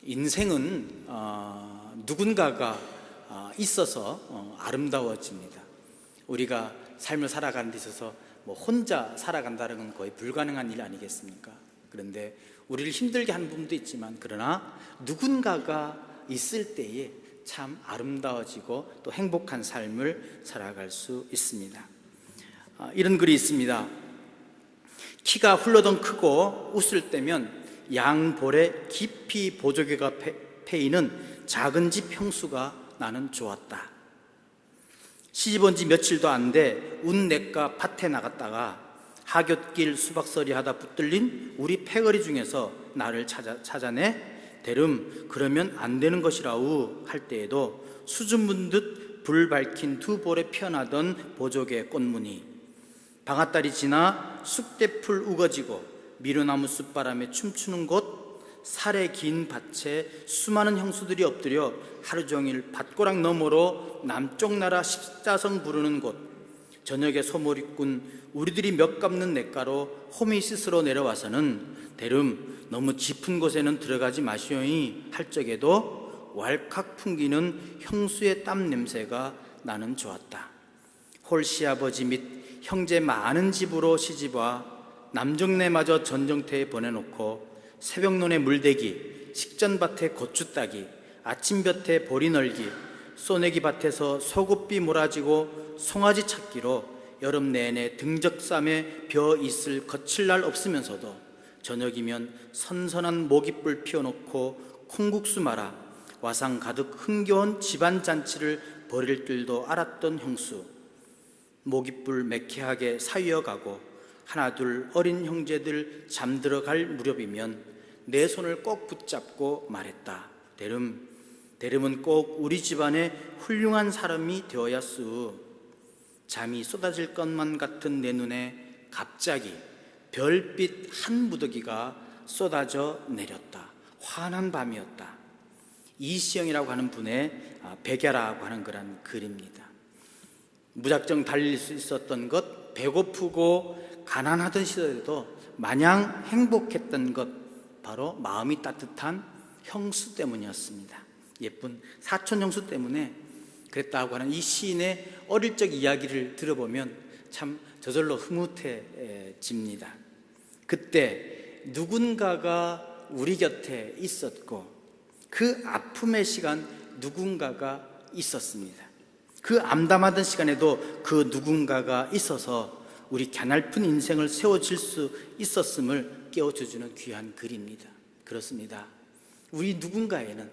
인생은 누군가가 있어서 아름다워집니다. 우리가 삶을 살아가는 데 있어서 혼자 살아간다는 건 거의 불가능한 일 아니겠습니까? 그런데 우리를 힘들게 하는 부분도 있지만, 그러나 누군가가 있을 때에 참 아름다워지고 또 행복한 삶을 살아갈 수 있습니다. 이런 글이 있습니다. 키가 훌러덩 크고 웃을 때면 양볼에 깊이 보조개가 패이는 작은 집 형수가 나는 좋았다. 시집온 지 며칠도 안 돼 운내가 밭에 나갔다가 하굣길 수박서리 하다 붙들린 우리 패거리 중에서 나를 찾아내 대름 그러면 안 되는 것이라우 할 때에도 수줍 문듯 불 밝힌 두 볼에 피어나던 보조개 꽃무늬, 방앗달이 지나 쑥대풀 우거지고 미루나무 숲바람에 춤추는 곳, 살의 긴 밭에 수많은 형수들이 엎드려 하루 종일 밭고랑 너머로 남쪽 나라 십자성 부르는 곳, 저녁에 소몰이꾼 우리들이 몇 갚는 냇가로 호미 씻으러 내려와서는 대름 너무 짚은 곳에는 들어가지 마시오니 할 적에도 왈칵 풍기는 형수의 땀 냄새가 나는 좋았다. 홀 시아버지 및 형제 많은 집으로 시집와 남정네마저 전정터에 보내놓고 새벽논에 물대기, 식전밭에 고추 따기, 아침볕에 보리 널기, 쏘내기 밭에서 소곱비 몰아지고 송아지 찾기로 여름 내내 등적쌈에 벼 있을 거칠 날 없으면서도 저녁이면 선선한 모깃불 피워놓고 콩국수 말아 와상 가득 흥겨운 집안잔치를 벌일 줄도 알았던 형수, 모깃불 매캐하게 사위어가고 하나둘 어린 형제들 잠들어갈 무렵이면 내 손을 꼭 붙잡고 말했다. 대름은 꼭 우리 집안에 훌륭한 사람이 되어야쓰. 잠이 쏟아질 것만 같은 내 눈에 갑자기 별빛 한 무더기가 쏟아져 내렸다. 환한 밤이었다. 이시영이라고 하는 분의 백야라고 하는 그런 글입니다. 무작정 달릴 수 있었던 것, 배고프고 가난하던 시절에도 마냥 행복했던 것, 바로 마음이 따뜻한 형수 때문이었습니다. 예쁜 사촌 형수 때문에 그랬다고 하는 이 시인의 어릴 적 이야기를 들어보면 참 저절로 흐뭇해집니다. 그때 누군가가 우리 곁에 있었고 그 아픔의 시간 누군가가 있었습니다. 그 암담하던 시간에도 그 누군가가 있어서 우리 갸냘픈 인생을 세워질 수 있었음을 깨워주는 귀한 글입니다. 그렇습니다. 우리에게는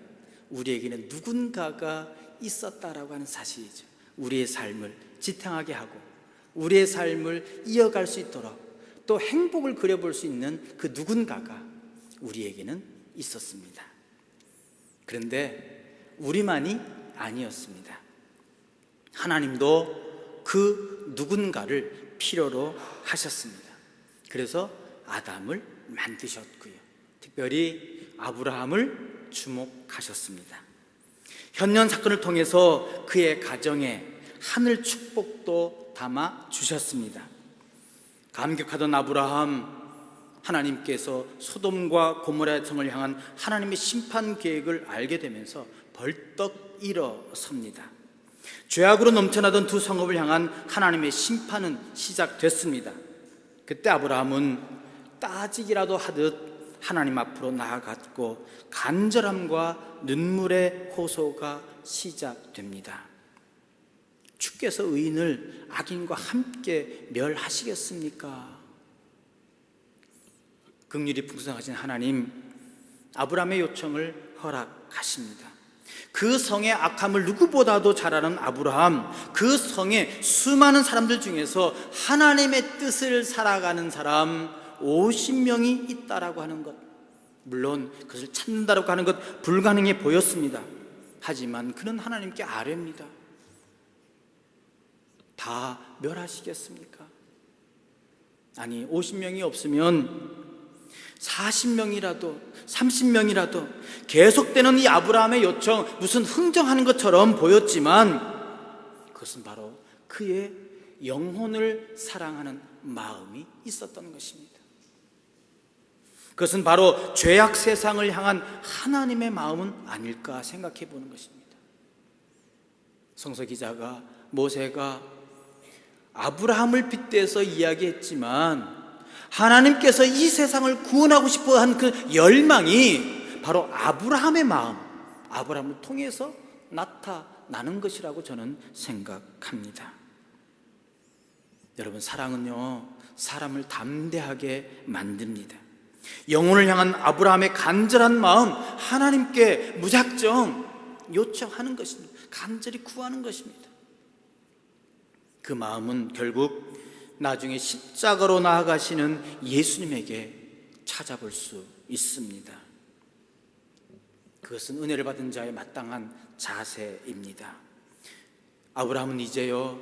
누군가가 있었다라고 하는 사실이죠. 우리의 삶을 지탱하게 하고 우리의 삶을 이어갈 수 있도록 또 행복을 그려볼 수 있는 그 누군가가 우리에게는 있었습니다. 그런데 우리만이 아니었습니다. 하나님도 그 누군가를 필요로 하셨습니다. 그래서 아담을 만드셨고요, 특별히 아브라함을 주목하셨습니다. 현년 사건을 통해서 그의 가정에 하늘 축복도 담아 주셨습니다. 감격하던 아브라함, 하나님께서 소돔과 고모라 성을 향한 하나님의 심판 계획을 알게 되면서 벌떡 일어섭니다. 죄악으로 넘쳐나던 두 성읍을 향한 하나님의 심판은 시작됐습니다. 그때 아브라함은 따지기라도 하듯 하나님 앞으로 나아갔고 간절함과 눈물의 호소가 시작됩니다. 주께서 의인을 악인과 함께 멸하시겠습니까? 긍휼이 풍성하신 하나님, 아브라함의 요청을 허락하십니다. 그 성의 악함을 누구보다도 잘 아는 아브라함, 그 성의 수많은 사람들 중에서 하나님의 뜻을 살아가는 사람 50명이 있다라고 하는 것, 물론 그것을 찾는다라고 하는 것 불가능해 보였습니다. 하지만 그는 하나님께 아뢰입니다. 다 멸하시겠습니까? 아니, 50명이 없으면 40명이라도 30명이라도 계속되는 이 아브라함의 요청, 무슨 흥정하는 것처럼 보였지만 그것은 바로 그의 영혼을 사랑하는 마음이 있었던 것입니다. 그것은 바로 죄악 세상을 향한 하나님의 마음은 아닐까 생각해 보는 것입니다. 성서 기자가 모세가 아브라함을 빗대서 이야기했지만 하나님께서 이 세상을 구원하고 싶어 한 그 열망이 바로 아브라함의 마음, 아브라함을 통해서 나타나는 것이라고 저는 생각합니다. 여러분, 사랑은요, 사람을 담대하게 만듭니다. 영혼을 향한 아브라함의 간절한 마음, 하나님께 무작정 요청하는 것입니다. 간절히 구하는 것입니다. 그 마음은 결국 나중에 십자가로 나아가시는 예수님에게 찾아볼 수 있습니다. 그것은 은혜를 받은 자의 마땅한 자세입니다. 아브라함은 이제요,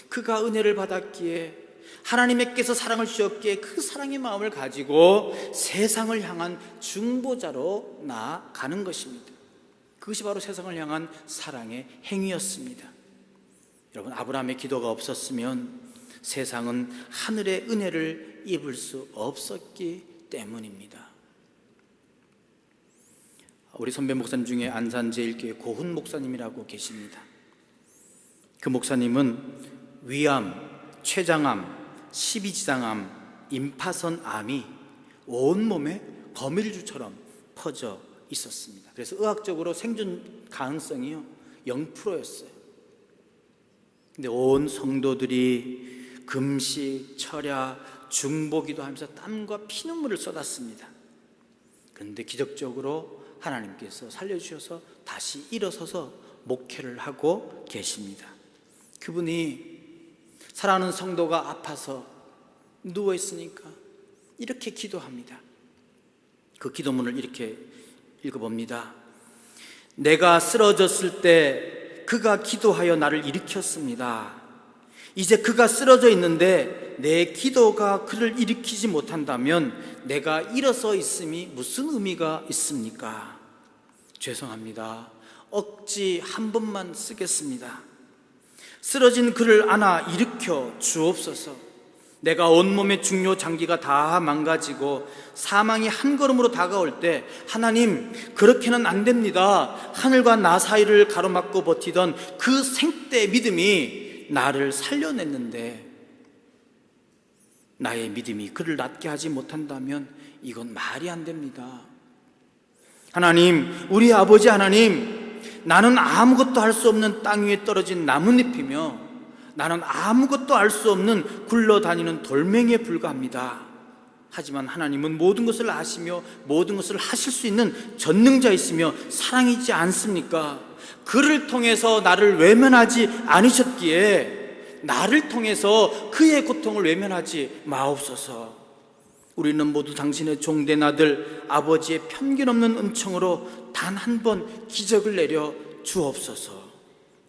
그가 은혜를 받았기에, 하나님께서 사랑을 주셨기에 그 사랑의 마음을 가지고 세상을 향한 중보자로 나아가는 것입니다. 그것이 바로 세상을 향한 사랑의 행위였습니다. 여러분, 아브라함의 기도가 없었으면 세상은 하늘의 은혜를 입을 수 없었기 때문입니다. 우리 선배 목사님 중에 안산제일교회 고훈 목사님이라고 계십니다. 그 목사님은 위암, 췌장암, 십이지장암, 임파선암이 온몸에 거밀주처럼 퍼져 있었습니다. 그래서 의학적으로 생존 가능성이요 0%였어요. 근데 온 성도들이 금식, 철야, 중보기도 하면서 땀과 피눈물을 쏟았습니다. 그런데 기적적으로 하나님께서 살려주셔서 다시 일어서서 목회를 하고 계십니다. 그분이 사랑하는 성도가 아파서 누워있으니까 이렇게 기도합니다. 그 기도문을 이렇게 읽어봅니다. 내가 쓰러졌을 때 그가 기도하여 나를 일으켰습니다. 이제 그가 쓰러져 있는데 내 기도가 그를 일으키지 못한다면 내가 일어서 있음이 무슨 의미가 있습니까? 죄송합니다. 억지 한 번만 쓰겠습니다. 쓰러진 그를 안아 일으켜 주옵소서. 내가 온몸의 중요 장기가 다 망가지고 사망이 한 걸음으로 다가올 때 하나님, 그렇게는 안 됩니다. 하늘과 나 사이를 가로막고 버티던 그 생떼 믿음이 나를 살려냈는데 나의 믿음이 그를 낫게 하지 못한다면 이건 말이 안 됩니다. 하나님, 우리 아버지 하나님, 나는 아무것도 할 수 없는 땅 위에 떨어진 나뭇잎이며 나는 아무것도 알 수 없는 굴러다니는 돌멩이에 불과합니다. 하지만 하나님은 모든 것을 아시며 모든 것을 하실 수 있는 전능자이시며 사랑이지 않습니까? 그를 통해서 나를 외면하지 않으셨기에 나를 통해서 그의 고통을 외면하지 마옵소서. 우리는 모두 당신의 종된 아들 아버지의 편견 없는 은총으로 단 한 번 기적을 내려 주옵소서.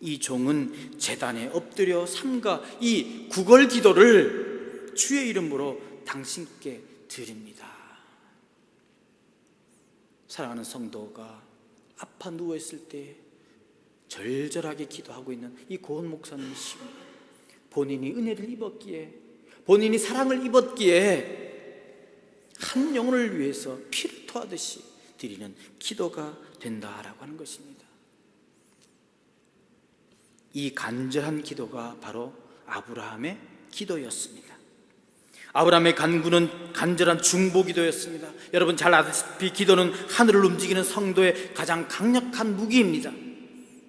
이 종은 제단에 엎드려 삼가 이 구걸 기도를 주의 이름으로 당신께 드립니다. 사랑하는 성도가 아파 누워있을 때 절절하게 기도하고 있는 이 고은 목사님이시고, 본인이 은혜를 입었기에, 본인이 사랑을 입었기에 한 영혼을 위해서 피를 토하듯이 드리는 기도가 된다라고 하는 것입니다. 이 간절한 기도가 바로 아브라함의 기도였습니다. 아브라함의 간구는 간절한 중보기도였습니다. 여러분 잘 아시다시피 기도는 하늘을 움직이는 성도의 가장 강력한 무기입니다.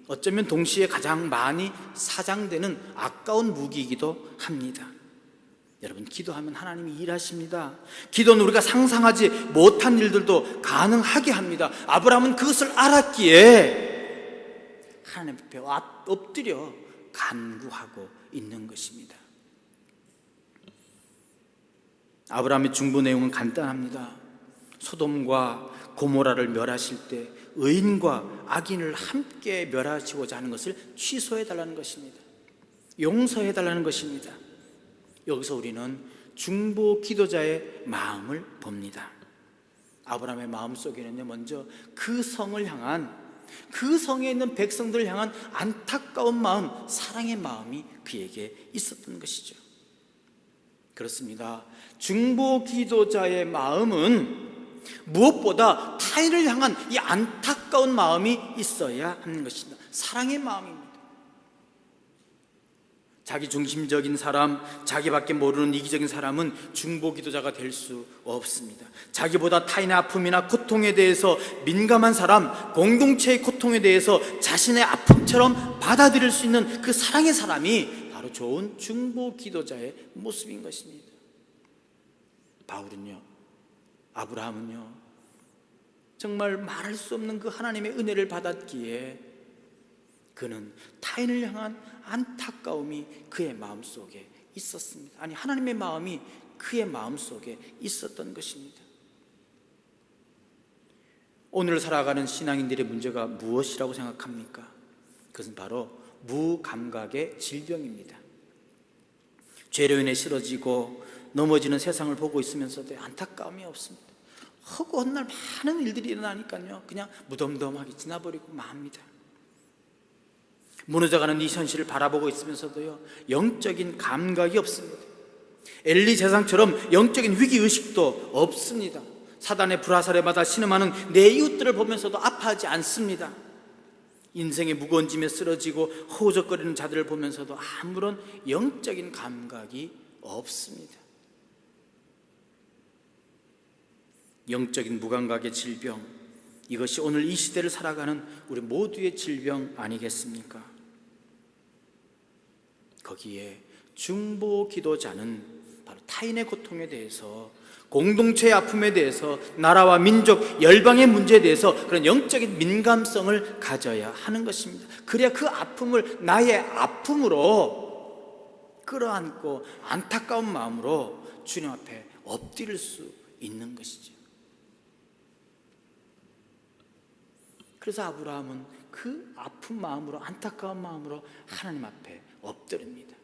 어쩌면 동시에 가장 많이 사장되는 아까운 무기이기도 합니다. 여러분, 기도하면 하나님이 일하십니다. 기도는 우리가 상상하지 못한 일들도 가능하게 합니다. 아브라함은 그것을 알았기에 하나님 앞에 엎드려 간구하고 있는 것입니다. 아브라함의 중보 내용은 간단합니다. 소돔과 고모라를 멸하실 때 의인과 악인을 함께 멸하시고자 하는 것을 취소해달라는 것입니다. 용서해달라는 것입니다. 여기서 우리는 중보 기도자의 마음을 봅니다. 아브라함의 마음속에는요, 먼저 그 성을 향한, 그 성에 있는 백성들을 향한 안타까운 마음, 사랑의 마음이 그에게 있었던 것이죠. 그렇습니다. 중보 기도자의 마음은 무엇보다 타인을 향한 이 안타까운 마음이 있어야 하는 것입니다. 사랑의 마음입니다. 자기 중심적인 사람, 자기밖에 모르는 이기적인 사람은 중보기도자가 될 수 없습니다. 자기보다 타인의 아픔이나 고통에 대해서 민감한 사람, 공동체의 고통에 대해서 자신의 아픔처럼 받아들일 수 있는 그 사랑의 사람이 바로 좋은 중보기도자의 모습인 것입니다. 바울은요, 아브라함은요, 정말 말할 수 없는 그 하나님의 은혜를 받았기에 그는 타인을 향한 안타까움이 그의 마음속에 있었습니다. 아니, 하나님의 마음이 그의 마음속에 있었던 것입니다. 오늘 살아가는 신앙인들의 문제가 무엇이라고 생각합니까? 그것은 바로 무감각의 질병입니다. 죄로 인해 쓰러지고 넘어지는 세상을 보고 있으면서도 안타까움이 없습니다. 허구한 날 많은 일들이 일어나니까요, 그냥 무덤덤하게 지나버리고 맙니다. 무너져가는 이 현실을 바라보고 있으면서도요, 영적인 감각이 없습니다. 엘리 제사장처럼 영적인 위기의식도 없습니다. 사단의 불화살에 받아 신음하는 내 이웃들을 보면서도 아파하지 않습니다. 인생의 무거운 짐에 쓰러지고 허우적거리는 자들을 보면서도 아무런 영적인 감각이 없습니다. 영적인 무감각의 질병, 이것이 오늘 이 시대를 살아가는 우리 모두의 질병 아니겠습니까? 거기에 중보 기도자는 바로 타인의 고통에 대해서, 공동체의 아픔에 대해서, 나라와 민족, 열방의 문제에 대해서 그런 영적인 민감성을 가져야 하는 것입니다. 그래야 그 아픔을 나의 아픔으로 끌어안고 안타까운 마음으로 주님 앞에 엎드릴 수 있는 것이죠. 그래서 아브라함은 그 아픈 마음으로, 안타까운 마음으로 하나님 앞에 엎드립니다.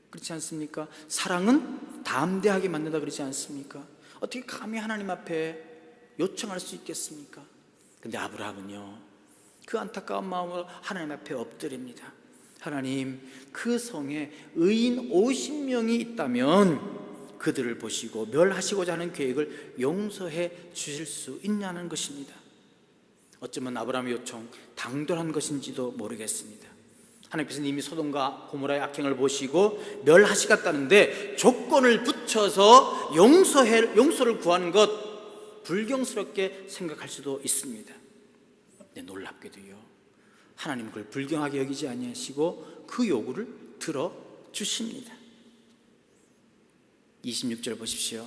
그렇지 않습니까? 사랑은 담대하게 만든다 그러지 않습니까? 어떻게 감히 하나님 앞에 요청할 수 있겠습니까? 근데 아브라함은요, 그 안타까운 마음으로 하나님 앞에 엎드립니다. 하나님, 그 성에 의인 50명이 있다면 그들을 보시고 멸하시고자 하는 계획을 용서해 주실 수 있냐는 것입니다. 어쩌면 아브라함의 요청 당돌한 것인지도 모르겠습니다. 하나님께서는 이미 소돔과 고모라의 악행을 보시고 멸하시겠다는데 조건을 붙여서 용서를 구하는 것, 불경스럽게 생각할 수도 있습니다. 근데 놀랍게도요, 하나님은 그걸 불경하게 여기지 아니하시고 그 요구를 들어주십니다. 26절 보십시오.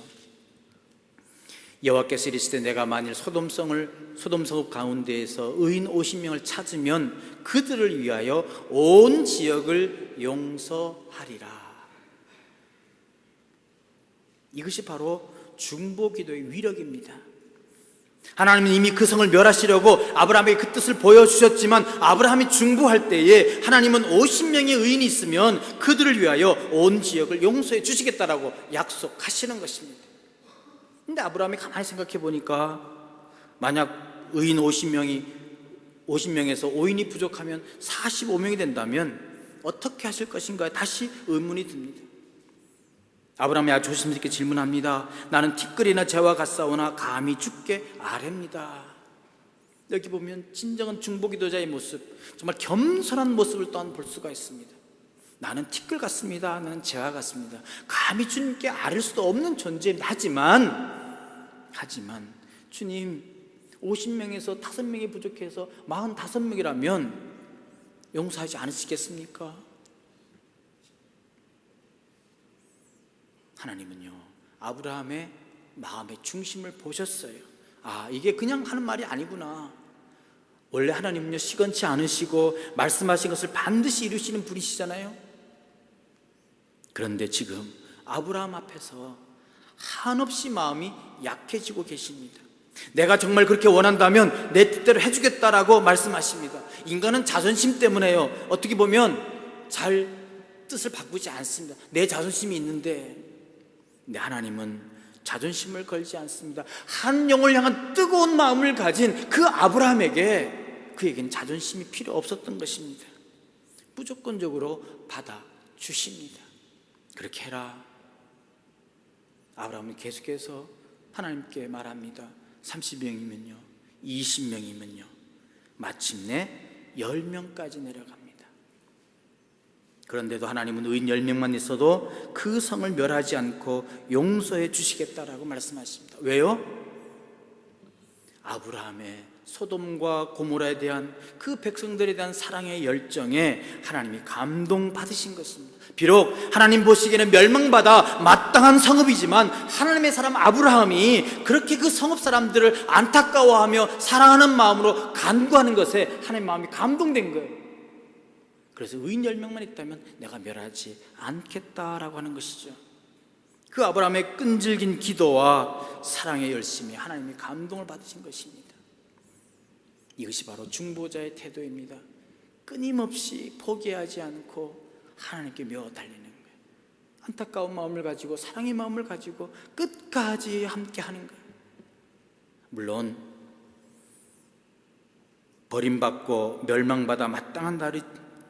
여호와께서 이르시되 내가 만일 소돔성 가운데에서 의인 50명을 찾으면 그들을 위하여 온 지역을 용서하리라. 이것이 바로 중보기도의 위력입니다. 하나님은 이미 그 성을 멸하시려고 아브라함에게 그 뜻을 보여주셨지만, 아브라함이 중보할 때에 하나님은 50명의 의인이 있으면 그들을 위하여 온 지역을 용서해 주시겠다라고 약속하시는 것입니다. 근데 아브라함이 가만히 생각해 보니까, 만약 의인 50명에서 5인이 부족하면 45명이 된다면 어떻게 하실 것인가, 다시 의문이 듭니다. 아브라함이 아주 조심스럽게 질문합니다. 나는 티끌이나 재와 같사오나 감히 주께 아뢰입니다. 여기 보면 진정한 중보기도자의 모습, 정말 겸손한 모습을 또한 볼 수가 있습니다. 나는 티끌 같습니다. 나는 재와 같습니다. 감히 주님께 아뢰 수도 없는 존재입니다. 하지만 주님, 50명에서 5명이 부족해서 45명이라면 용서하지 않으시겠습니까? 하나님은요, 아브라함의 마음의 중심을 보셨어요. 아, 이게 그냥 하는 말이 아니구나. 원래 하나님은요, 시건치 않으시고 말씀하신 것을 반드시 이루시는 분이시잖아요. 그런데 지금 아브라함 앞에서 한없이 마음이 약해지고 계십니다. 내가 정말 그렇게 원한다면 내 뜻대로 해주겠다라고 말씀하십니다. 인간은 자존심 때문에요, 어떻게 보면 잘 뜻을 바꾸지 않습니다. 내 자존심이 있는데. 근데 하나님은 자존심을 걸지 않습니다. 한 영을 향한 뜨거운 마음을 가진 그 아브라함에게, 그에게는 자존심이 필요 없었던 것입니다. 무조건적으로 받아주십니다. 그렇게 해라. 아브라함은 계속해서 하나님께 말합니다. 30명이면요, 20명이면요, 마침내 10명까지 내려갑니다. 그런데도 하나님은 의인 10명만 있어도 그 성을 멸하지 않고 용서해 주시겠다라고 말씀하십니다. 왜요? 아브라함의 소돔과 고모라에 대한 그 백성들에 대한 사랑의 열정에 하나님이 감동받으신 것입니다. 비록 하나님 보시기에는 멸망받아 마땅한 성읍이지만 하나님의 사람 아브라함이 그렇게 그 성읍 사람들을 안타까워하며 사랑하는 마음으로 간구하는 것에 하나님의 마음이 감동된 거예요. 그래서 의인 10명만 있다면 내가 멸하지 않겠다라고 하는 것이죠. 그 아브라함의 끈질긴 기도와 사랑의 열심에 하나님이 감동을 받으신 것입니다. 이것이 바로 중보자의 태도입니다. 끊임없이 포기하지 않고 하나님께 며 달리는 거예요. 안타까운 마음을 가지고 사랑의 마음을 가지고 끝까지 함께 하는 거예요. 물론 버림받고 멸망받아 마땅한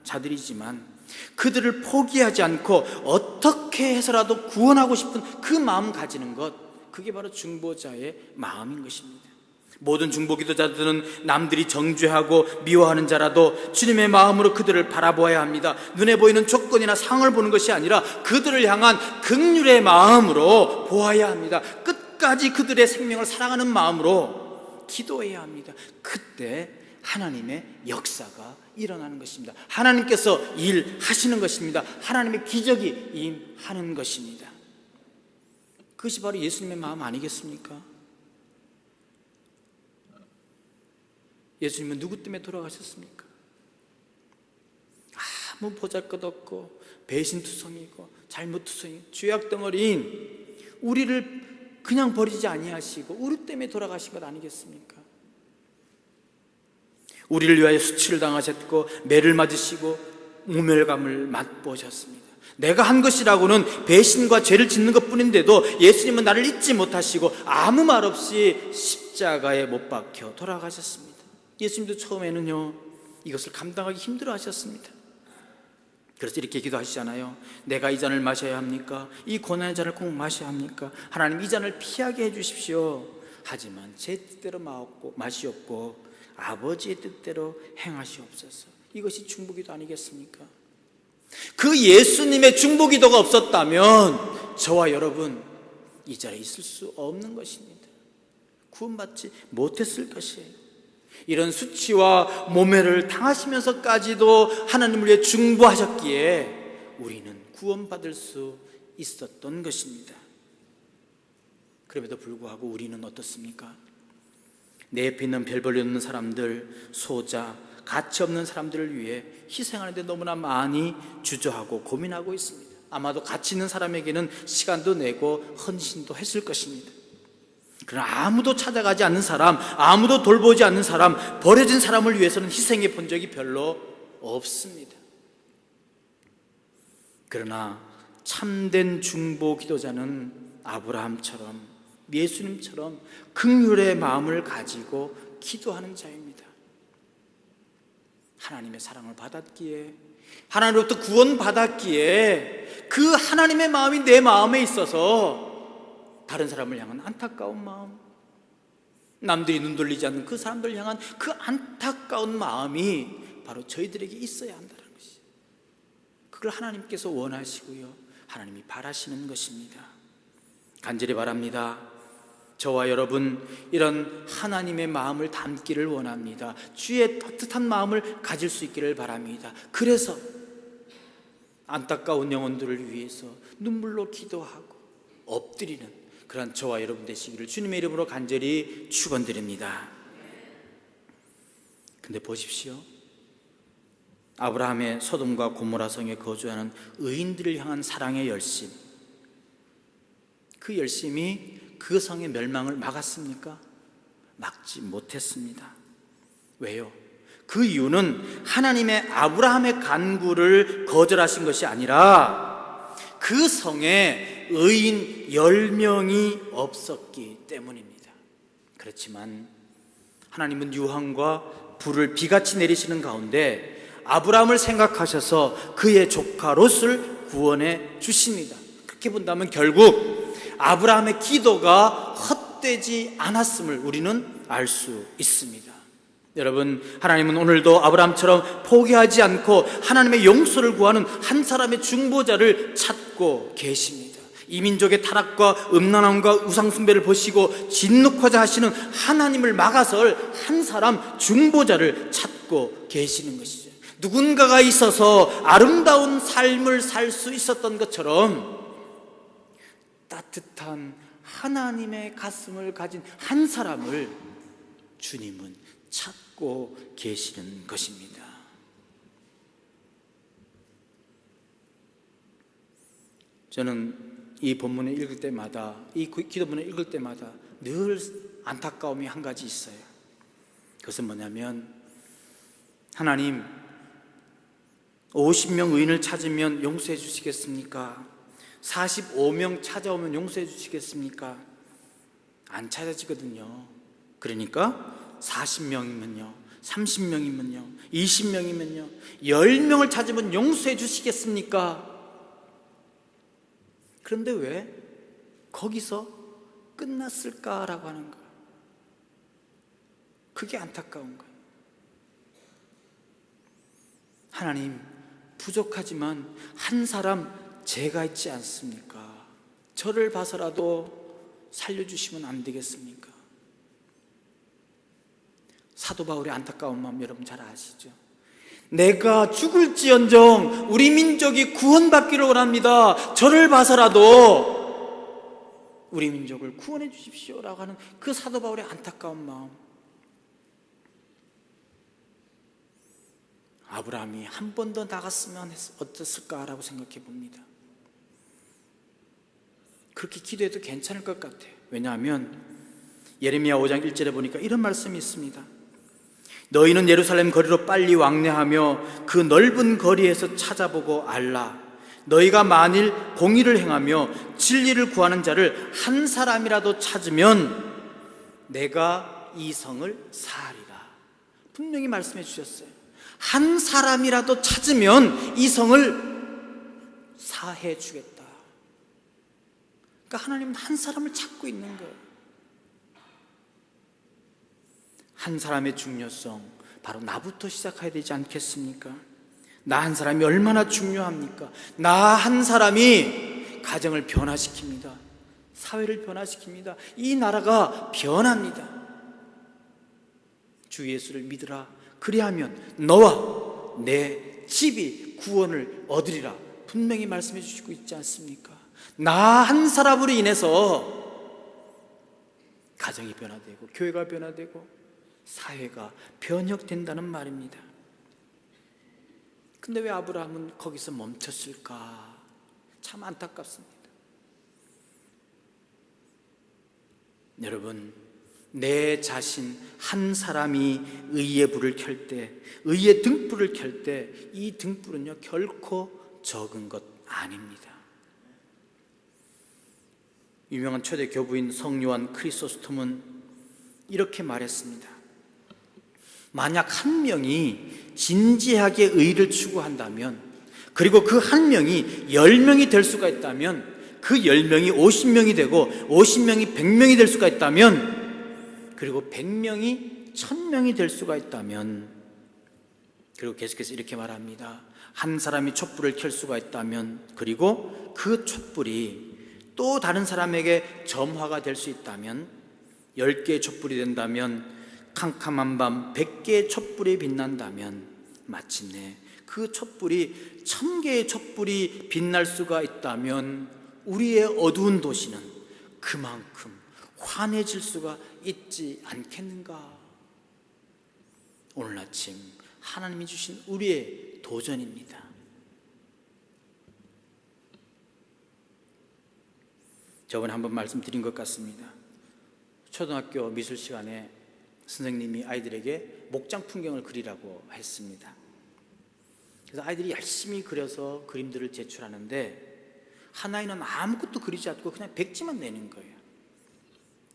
자들이지만 그들을 포기하지 않고 어떻게 해서라도 구원하고 싶은 그 마음 가지는 것, 그게 바로 중보자의 마음인 것입니다. 모든 중보기도자들은 남들이 정죄하고 미워하는 자라도 주님의 마음으로 그들을 바라보아야 합니다. 눈에 보이는 조건이나 상을 보는 것이 아니라 그들을 향한 긍휼의 마음으로 보아야 합니다. 끝까지 그들의 생명을 사랑하는 마음으로 기도해야 합니다. 그때 하나님의 역사가 일어나는 것입니다. 하나님께서 일하시는 것입니다. 하나님의 기적이 임하는 것입니다. 그것이 바로 예수님의 마음 아니겠습니까? 예수님은 누구 때문에 돌아가셨습니까? 아무 보잘것없고 배신투성이고 잘못투성이 죄악덩어리인 우리를 그냥 버리지 아니하시고 우리 때문에 돌아가신 것 아니겠습니까? 우리를 위하여 수치를 당하셨고 매를 맞으시고 모멸감을 맛보셨습니다. 내가 한 것이라고는 배신과 죄를 짓는 것뿐인데도 예수님은 나를 잊지 못하시고 아무 말 없이 십자가에 못 박혀 돌아가셨습니다. 예수님도 처음에는요, 이것을 감당하기 힘들어 하셨습니다. 그래서 이렇게 기도하시잖아요. 내가 이 잔을 마셔야 합니까? 이 고난의 잔을 꼭 마셔야 합니까? 하나님, 이 잔을 피하게 해주십시오. 하지만 제 뜻대로 마시옵고 아버지의 뜻대로 행하시옵소서. 이것이 중보기도 아니겠습니까? 그 예수님의 중보기도가 없었다면 저와 여러분 이 자리에 있을 수 없는 것입니다. 구원받지 못했을 것이에요. 이런 수치와 모멸을 당하시면서까지도 하나님을 위해 중보하셨기에 우리는 구원받을 수 있었던 것입니다. 그럼에도 불구하고 우리는 어떻습니까? 내 옆에 있는 별 볼 일 없는 사람들, 소자, 가치 없는 사람들을 위해 희생하는데 너무나 많이 주저하고 고민하고 있습니다. 아마도 가치 있는 사람에게는 시간도 내고 헌신도 했을 것입니다. 그러나 아무도 찾아가지 않는 사람, 아무도 돌보지 않는 사람, 버려진 사람을 위해서는 희생해 본 적이 별로 없습니다. 그러나 참된 중보 기도자는 아브라함처럼 예수님처럼 긍휼의 마음을 가지고 기도하는 자입니다. 하나님의 사랑을 받았기에, 하나님으로부터 구원받았기에 그 하나님의 마음이 내 마음에 있어서 다른 사람을 향한 안타까운 마음, 남들이 눈 돌리지 않는 그 사람들을 향한 그 안타까운 마음이 바로 저희들에게 있어야 한다는 것이, 그걸 하나님께서 원하시고요, 하나님이 바라시는 것입니다. 간절히 바랍니다. 저와 여러분 이런 하나님의 마음을 담기를 원합니다. 주의 따뜻한 마음을 가질 수 있기를 바랍니다. 그래서 안타까운 영혼들을 위해서 눈물로 기도하고 엎드리는 그런 저와 여러분 되시기를 주님의 이름으로 간절히 축원드립니다. 근데 보십시오, 아브라함의 소돔과 고모라 성에 거주하는 의인들을 향한 사랑의 열심, 그 열심이 그 성의 멸망을 막았습니까? 막지 못했습니다. 왜요? 그 이유는 하나님의 아브라함의 간구를 거절하신 것이 아니라 그 성에 의인 10명이 없었기 때문입니다. 그렇지만 하나님은 유황과 불을 비같이 내리시는 가운데 아브라함을 생각하셔서 그의 조카 롯을 구원해 주십니다. 그렇게 본다면 결국 아브라함의 기도가 허락되지 않았음을 우리는 알 수 있습니다. 여러분, 하나님은 오늘도 아브라함처럼 포기하지 않고 하나님의 용서를 구하는 한 사람의 중보자를 찾고 계십니다. 이 민족의 타락과 음란함과 우상숭배를 보시고 진노하자 하시는 하나님을 막아설 한 사람 중보자를 찾고 계시는 것이죠. 누군가가 있어서 아름다운 삶을 살 수 있었던 것처럼 따뜻한 하나님의 가슴을 가진 한 사람을 주님은 찾고 계시는 것입니다. 저는 이 본문을 읽을 때마다, 이 기도문을 읽을 때마다 늘 안타까움이 한 가지 있어요. 그것은 뭐냐면, 하나님, 50명 의인을 찾으면 용서해 주시겠습니까? 45명 찾아오면 용서해 주시겠습니까? 안 찾아지거든요. 그러니까 40명이면요, 30명이면요, 20명이면요, 10명을 찾으면 용서해 주시겠습니까? 그런데 왜 거기서 끝났을까라고 하는 거예요. 그게 안타까운 거예요. 하나님, 부족하지만 한 사람 죄가 있지 않습니까? 저를 봐서라도 살려주시면 안 되겠습니까? 사도 바울의 안타까운 마음 여러분 잘 아시죠? 내가 죽을지언정 우리 민족이 구원받기를 원합니다. 저를 봐서라도 우리 민족을 구원해 주십시오라고 하는 그 사도 바울의 안타까운 마음. 아브라함이 한 번 더 나갔으면 어땠을까라고 생각해 봅니다. 그렇게 기도해도 괜찮을 것 같아요. 왜냐하면 예레미야 5장 1절에 보니까 이런 말씀이 있습니다. 너희는 예루살렘 거리로 빨리 왕래하며 그 넓은 거리에서 찾아보고 알라. 너희가 만일 공의를 행하며 진리를 구하는 자를 한 사람이라도 찾으면 내가 이 성을 사하리라. 분명히 말씀해 주셨어요. 한 사람이라도 찾으면 이 성을 사해 주겠다. 그러니까 하나님은 한 사람을 찾고 있는 거예요. 한 사람의 중요성, 바로 나부터 시작해야 되지 않겠습니까? 나 한 사람이 얼마나 중요합니까? 나 한 사람이 가정을 변화시킵니다. 사회를 변화시킵니다. 이 나라가 변합니다. 주 예수를 믿으라. 그리하면 너와 내 집이 구원을 얻으리라. 분명히 말씀해 주시고 있지 않습니까? 나 한 사람으로 인해서 가정이 변화되고 교회가 변화되고 사회가 변혁된다는 말입니다. 근데 왜 아브라함은 거기서 멈췄을까? 참 안타깝습니다. 여러분, 내 자신 한 사람이 의의 불을 켤 때, 의의 등불을 켤 때 이 등불은요 결코 적은 것 아닙니다. 유명한 초대 교부인 성요한 크리소스톰은 이렇게 말했습니다. 만약 한 명이 진지하게 의를 추구한다면, 그리고 그 한 명이 10명이 될 수가 있다면, 그 10명이 50명이 되고 50명이 100명이 될 수가 있다면, 그리고 100명이 1000명이 될 수가 있다면, 그리고 계속해서 이렇게 말합니다. 한 사람이 촛불을 켤 수가 있다면, 그리고 그 촛불이 또 다른 사람에게 점화가 될 수 있다면, 10개의 촛불이 된다면, 캄캄한 밤 100개의 촛불이 빛난다면, 마침내 그 촛불이 1000개의 촛불이 빛날 수가 있다면 우리의 어두운 도시는 그만큼 환해질 수가 있지 않겠는가? 오늘 아침 하나님이 주신 우리의 도전입니다. 저번에 한번 말씀드린 것 같습니다. 초등학교 미술 시간에 선생님이 아이들에게 목장 풍경을 그리라고 했습니다. 그래서 아이들이 열심히 그려서 그림들을 제출하는데 한 아이는 아무것도 그리지 않고 그냥 백지만 내는 거예요.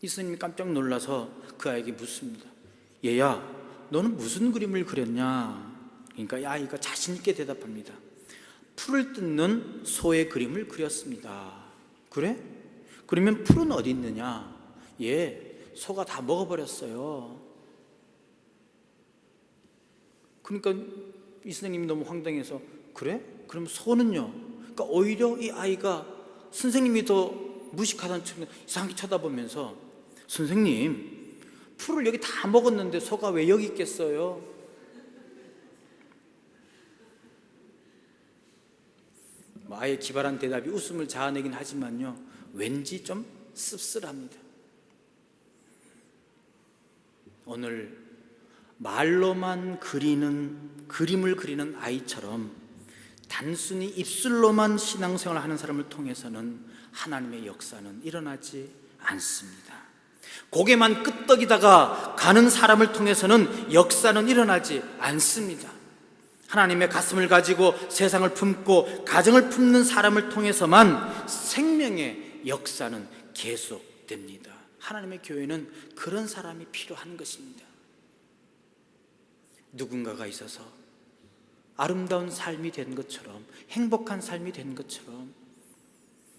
이 선생님이 깜짝 놀라서 그 아이에게 묻습니다. 얘야, 너는 무슨 그림을 그렸냐? 그러니까 이 아이가 자신 있게 대답합니다. 풀을 뜯는 소의 그림을 그렸습니다. 그래? 그러면 풀은 어디 있느냐? 예, 소가 다 먹어버렸어요. 그러니까 이 선생님이 너무 황당해서 그래? 그럼 소는요? 그러니까 오히려 이 아이가 선생님이 더 무식하다는 척 이상하게 쳐다보면서 선생님, 풀을 여기 다 먹었는데 소가 왜 여기 있겠어요? 아예 기발한 대답이 웃음을 자아내긴 하지만요, 왠지 좀 씁쓸합니다. 오늘 말로만 그림을 그리는 아이처럼 단순히 입술로만 신앙생활을 하는 사람을 통해서는 하나님의 역사는 일어나지 않습니다. 고개만 끄덕이다가 가는 사람을 통해서는 역사는 일어나지 않습니다. 하나님의 가슴을 가지고 세상을 품고 가정을 품는 사람을 통해서만 생명의 역사는 계속됩니다. 하나님의 교회는 그런 사람이 필요한 것입니다. 누군가가 있어서 아름다운 삶이 된 것처럼, 행복한 삶이 된 것처럼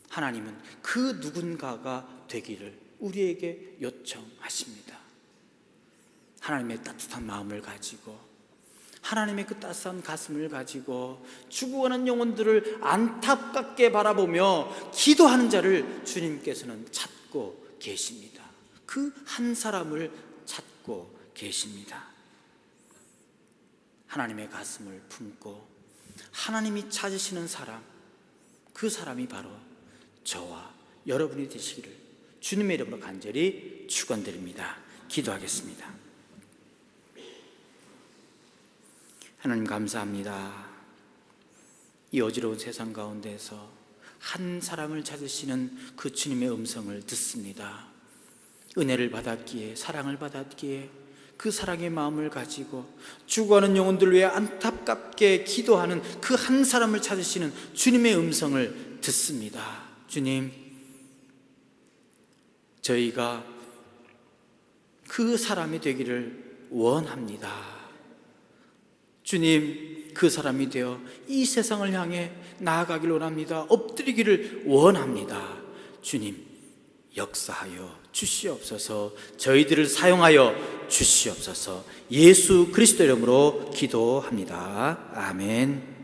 하나님은 그 누군가가 되기를 우리에게 요청하십니다. 하나님의 따뜻한 마음을 가지고, 하나님의 그 따스한 가슴을 가지고 죽어가는 영혼들을 안타깝게 바라보며 기도하는 자를 주님께서는 찾고 계십니다. 그 한 사람을 찾고 계십니다. 하나님의 가슴을 품고 하나님이 찾으시는 사람, 그 사람이 바로 저와 여러분이 되시기를 주님의 이름으로 간절히 축원드립니다. 기도하겠습니다. 하나님 감사합니다. 이 어지러운 세상 가운데서 한 사람을 찾으시는 그 주님의 음성을 듣습니다. 은혜를 받았기에, 사랑을 받았기에 그 사랑의 마음을 가지고 죽어가는 영혼들 위해 안타깝게 기도하는 그 한 사람을 찾으시는 주님의 음성을 듣습니다. 주님, 저희가 그 사람이 되기를 원합니다. 주님, 그 사람이 되어 이 세상을 향해 나아가기를 원합니다. 엎드리기를 원합니다. 주님, 역사하여 주시옵소서. 저희들을 사용하여 주시옵소서. 예수 그리스도 이름으로 기도합니다. 아멘.